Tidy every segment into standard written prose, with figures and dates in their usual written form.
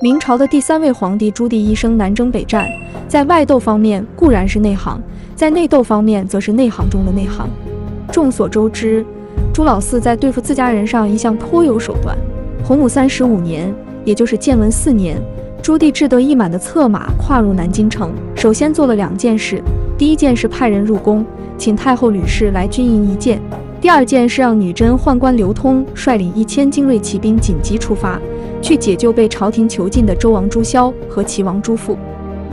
明朝的第3位皇帝朱棣一生南征北战，在外斗方面固然是内行，在内斗方面则是内行中的内行。众所周知，朱老四在对付自家人上一向颇有手段。洪武35年，也就是建文4年，朱棣志得意满的策马跨入南京城，首先做了2件事。第一件是派人入宫，请太后吕氏来军营一见；第二件是让女真宦官刘通率领1000精锐骑兵紧急出发，去解救被朝廷囚禁的周王朱萧和齐王朱富。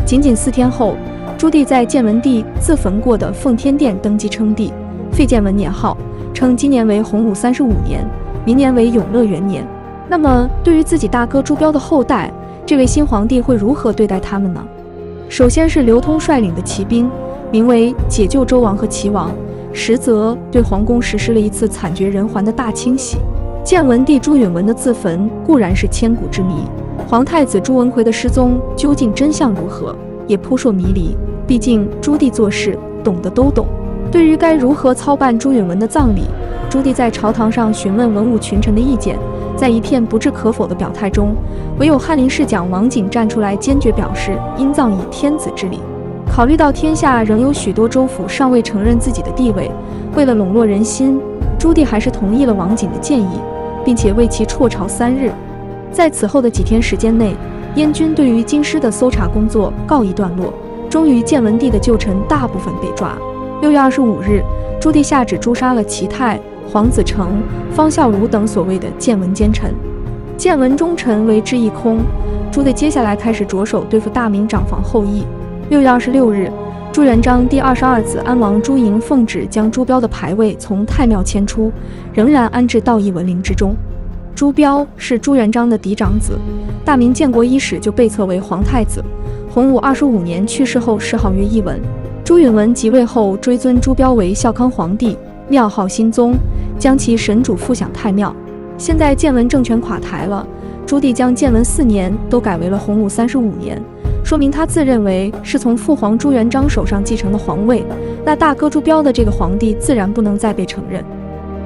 仅仅4天后，朱棣在建文帝自焚过的奉天殿登基称帝，废建文年号，称今年为洪武35年，明年为永乐元年。那么，对于自己大哥朱标的后代，这位新皇帝会如何对待他们呢？首先是刘通率领的骑兵，名为解救周王和齐王，实则对皇宫实施了一次惨绝人寰的大清洗。建文帝朱允文的自焚固然是千古之谜，皇太子朱文奎的失踪究竟真相如何，也扑朔迷离。毕竟朱棣做事懂得都懂。对于该如何操办朱允文的葬礼，朱棣在朝堂上询问文武群臣的意见，在一片不置可否的表态中，唯有翰林侍讲王景站出来坚决表示应葬以天子之礼。考虑到天下仍有许多州府尚未承认自己的地位，为了笼络人心，朱棣还是同意了王景的建议，并且为其辍朝3日。在此后的几天时间内，燕军对于京师的搜查工作告一段落，终于建文帝的旧臣大部分被抓。6月25日，朱棣下旨诛杀了齐泰、黄子成、方孝孺等所谓的建文奸臣。建文忠臣为之一空，朱棣接下来开始着手对付大明长房后裔。6月26日，朱元璋第22子安王朱莹奉旨将朱标的牌位从太庙迁出，仍然安置到义文陵之中。朱标是朱元璋的嫡长子，大明建国伊始就被册为皇太子。洪武25年去世后谥号曰义文。朱允文即位后追尊朱标为孝康皇帝，庙号新宗，将其神主复享太庙。现在建文政权垮台了，朱棣将建文4年都改为了洪武35年，说明他自认为是从父皇朱元璋手上继承的皇位，那大哥朱标的这个皇帝自然不能再被承认。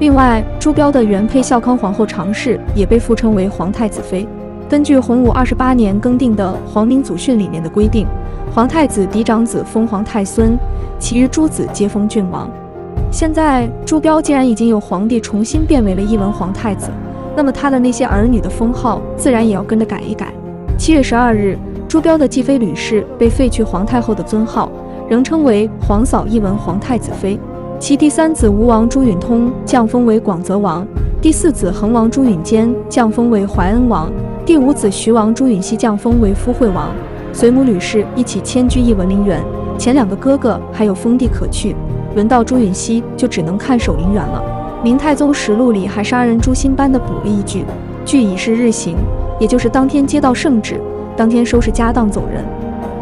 另外，朱标的原配孝康皇后常氏也被复称为皇太子妃。根据洪武28年更定的皇明祖训里面的规定，皇太子嫡长子封皇太孙，其余诸子皆封郡王。现在朱标既然已经有皇帝重新变为了义文皇太子，那么他的那些儿女的封号自然也要跟着改一改。7月12日，朱标的继妃吕氏被废去皇太后的尊号，仍称为皇嫂义文皇太子妃。其第3子吴王朱允通降封为广泽王，第4子恒王朱允坚降封为怀恩王，第5子徐王朱允熙降封为夫惠王，随母吕氏一起迁居义文陵园。前2个哥哥还有封地可去，轮到朱允熙就只能看守陵园了。明太宗实录里还杀人诛心般的补了一句：据以是日行，也就是当天接到圣旨，当天收拾家当走人。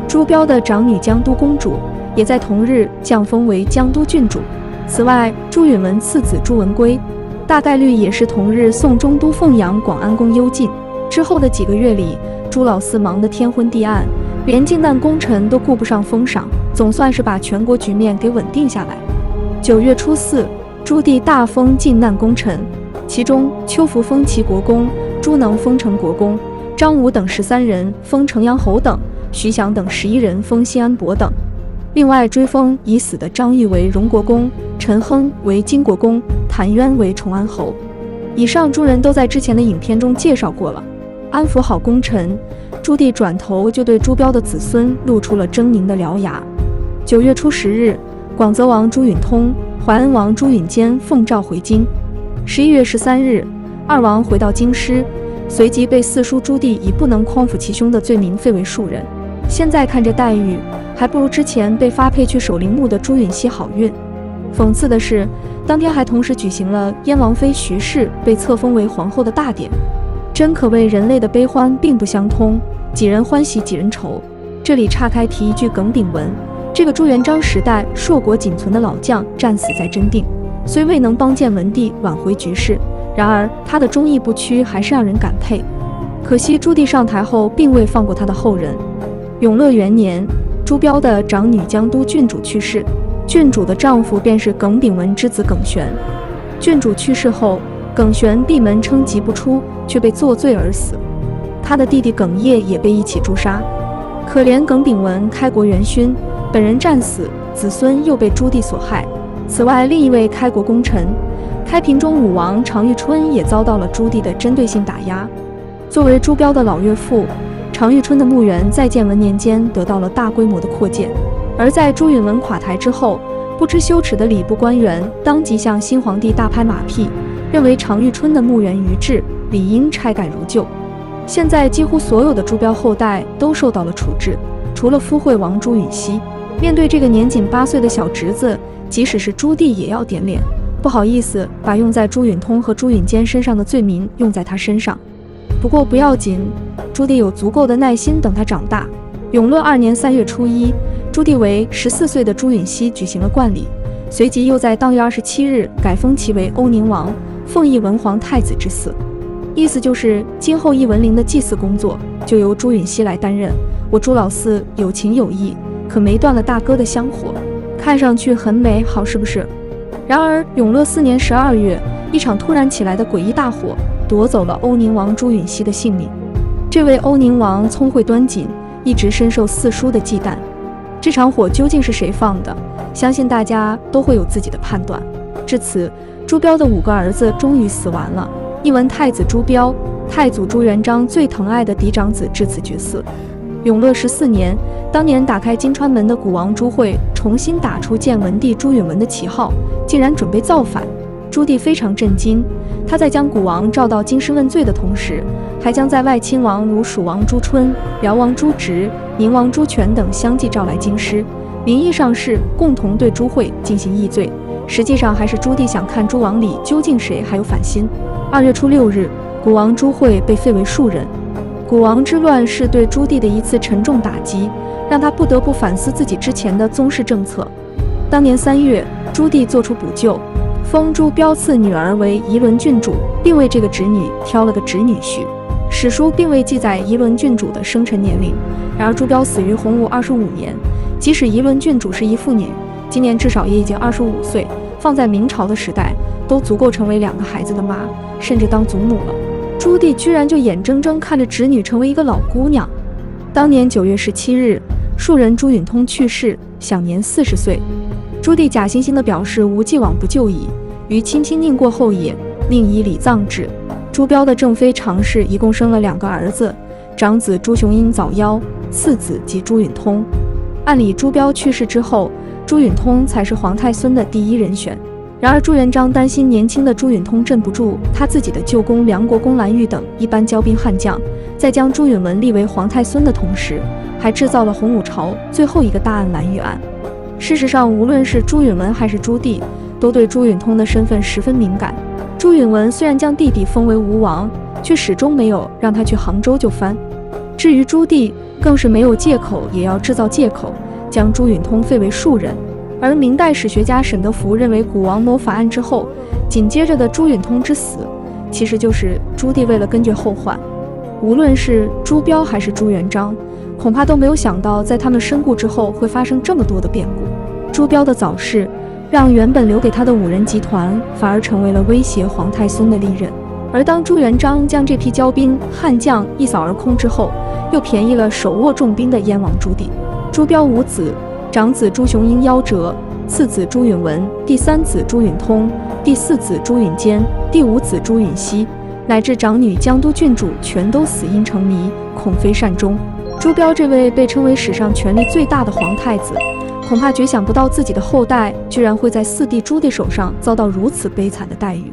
朱标的长女江都公主也在同日降封为江都郡主。此外，朱允文次子朱文圭大概率也是同日送中都凤阳广安宫幽禁。之后的几个月里，朱老四忙得天昏地暗，连靖难功臣都顾不上封赏，总算是把全国局面给稳定下来。9月初4，朱棣大封靖难功臣，其中邱福封齐国公，朱能封成国公，张武等13人封城阳侯等，徐祥等11人封新安伯等。另外追封已死的张玉为荣国公，陈亨为金国公，谭渊为崇安侯。以上诸人都在之前的影片中介绍过了。安抚好功臣，朱棣转头就对朱标的子孙露出了狰狞的獠牙。9月初10日，广泽王朱允通、怀恩王朱允坚奉诏回京。11月13日，二王回到京师，随即被四叔朱棣以不能匡扶其兄的罪名废为庶人。现在看这待遇，还不如之前被发配去守陵墓的朱允熙好运。讽刺的是，当天还同时举行了燕王妃徐氏被册封为皇后的大典，真可谓人类的悲欢并不相通，几人欢喜几人愁。这里岔开提一句耿炳文，这个朱元璋时代硕果仅存的老将战死在真定，虽未能帮建文帝挽回局势，然而他的忠义不屈还是让人感佩。可惜朱棣上台后并未放过他的后人。永乐元年，朱标的长女江都郡主去世，郡主的丈夫便是耿炳文之子耿玄。郡主去世后，耿玄闭门称疾不出，却被作罪而死。他的弟弟耿业也被一起诛杀。可怜耿炳文开国元勋，本人战死，子孙又被朱棣所害。此外，另一位开国功臣开平中武王常遇春也遭到了朱棣的针对性打压。作为朱标的老岳父，常遇春的墓园在建文年间得到了大规模的扩建。而在朱允文垮台之后，不知羞耻的礼部官员当即向新皇帝大拍马屁，认为常遇春的墓园愚制，理应拆改如旧。现在几乎所有的朱标后代都受到了处置，除了夫惠王朱允熙。面对这个年仅8岁的小侄子，即使是朱棣也要点脸，不好意思把用在朱允通和朱允坚身上的罪名用在他身上。不过不要紧，朱棣有足够的耐心等他长大。永乐2年3月初1，朱棣为14岁的朱允熙举行了冠礼，随即又在当月27日改封其为欧宁王，奉义文皇太子之祀。意思就是今后义文陵的祭祀工作就由朱允熙来担任。我朱老四有情有义，可没断了大哥的香火，看上去很美好，是不是？然而永乐4年12月，一场突然起来的诡异大火夺走了欧宁王朱允熙的性命。这位欧宁王聪慧端谨，一直深受四叔的忌惮。这场火究竟是谁放的？相信大家都会有自己的判断。至此，朱标的5个儿子终于死完了。一文太子朱标、太祖朱元璋最疼爱的嫡长子至此绝嗣。永乐14年，当年打开金川门的古王朱惠重新打出建文帝朱允文的旗号，竟然准备造反。朱棣非常震惊，他在将古王召到京师问罪的同时，还将在外亲王如蜀王朱春、辽王朱直、宁王朱权等相继召来京师，名义上是共同对朱惠进行议罪，实际上还是朱棣想看诸王里究竟谁还有反心。2月初6日，古王朱惠被废为庶人。古王之乱是对朱棣的一次沉重打击，让他不得不反思自己之前的宗室政策。当年3月，朱棣做出补救，封朱标次女儿为仪伦郡主，并为这个侄女挑了个侄女婿。史书并未记载仪伦郡主的生辰年龄，然而朱标死于洪武25年，即使仪伦郡主是一妇女，今年至少也已经25岁，放在明朝的时代，都足够成为2个孩子的妈，甚至当祖母了。朱棣居然就眼睁睁看着侄女成为一个老姑娘。当年9月17日，庶人朱允通去世，享年40岁。朱棣假惺惺地表示无既往不咎矣，于亲亲宁过后也，另以礼葬之。朱标的正妃常氏一共生了2个儿子，长子朱雄英早夭，次子即朱允通。按理朱标去世之后，朱允通才是皇太孙的第1人选。然而朱元璋担心年轻的朱允通镇不住他自己的舅公梁国公蓝玉等一般骄兵悍将，在将朱允文立为皇太孙的同时，还制造了洪武朝最后一个大案蓝玉案。事实上，无论是朱允文还是朱棣，都对朱允通的身份十分敏感。朱允文虽然将弟弟封为吴王，却始终没有让他去杭州就藩。至于朱棣，更是没有借口也要制造借口，将朱允通废为庶人。而明代史学家沈德福认为，古王谋反案之后，紧接着的朱允通之死，其实就是朱棣为了根绝后患。无论是朱标还是朱元璋，恐怕都没有想到，在他们身故之后会发生这么多的变故。朱标的早逝，让原本留给他的5人集团反而成为了威胁皇太孙的利刃。而当朱元璋将这批骄兵悍将一扫而空之后，又便宜了手握重兵的燕王朱棣。朱标5子，长子朱雄英夭折，次子朱允文，第3子朱允通，第4子朱允坚，第5子朱允熙，乃至长女江都郡主全都死因成谜，恐非善终。朱标这位被称为史上权力最大的皇太子，恐怕绝想不到自己的后代居然会在4弟朱棣手上遭到如此悲惨的待遇。